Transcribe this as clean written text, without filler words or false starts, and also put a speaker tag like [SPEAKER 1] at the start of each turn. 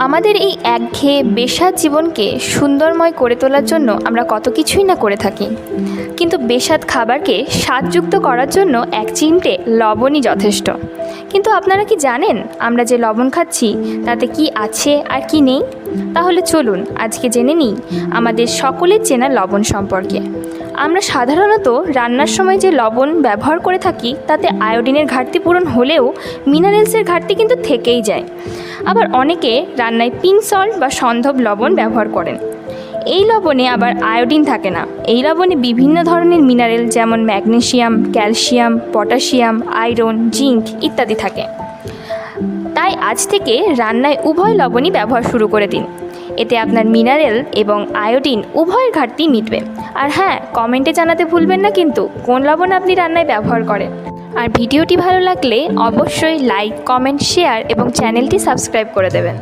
[SPEAKER 1] আমাদের এই একঘেয়ে বেস্বাদ জীবনকে সুন্দরময় করে তোলার জন্য আমরা কত কিছুই না করে থাকি, কিন্তু বেস্বাদ খাবারকে স্বাদযুক্ত করার জন্য এক চিমটে লবণই যথেষ্ট। কিন্তু আপনারা কি জানেন আমরা যে লবণ খাচ্ছি তাতে কি আছে আর কি নেই? তাহলে চলুন আজকে জেনে নিই আমাদের সকলের চেনা লবণ সম্পর্কে। আমরা সাধারণত রান্নার সময় যে লবণ ব্যবহার করে থাকি তাতে আয়োডিনের ঘাটতি পূরণ হলেও মিনারেলসের ঘাটতি কিন্তু থেকেই যায়। আবার অনেকে রান্নায় পিঙ্ক সল্ট বা সন্ধব লবণ ব্যবহার করেন। এই লবণে আবার আয়োডিন থাকে না। এই লবণে বিভিন্ন ধরনের মিনারেল যেমন magnesium, calcium, potassium, iron, zinc ইত্যাদি থাকে। তাই আজ থেকে রান্নায় উভয় লবণই ব্যবহার শুরু করে দিন। এতে আপনার মিনারেল এবং আয়োডিন উভয়ের ঘাটতি মিটবে। আর হ্যাঁ, কমেন্টে জানাতে ভুলবেন না কিন্তু কোন লবণ আপনি রান্নায় ব্যবহার করেন। আর ভিডিওটি ভালো লাগলে অবশ্যই লাইক, কমেন্ট, শেয়ার এবং চ্যানেলটি সাবস্ক্রাইব করে দেবেন।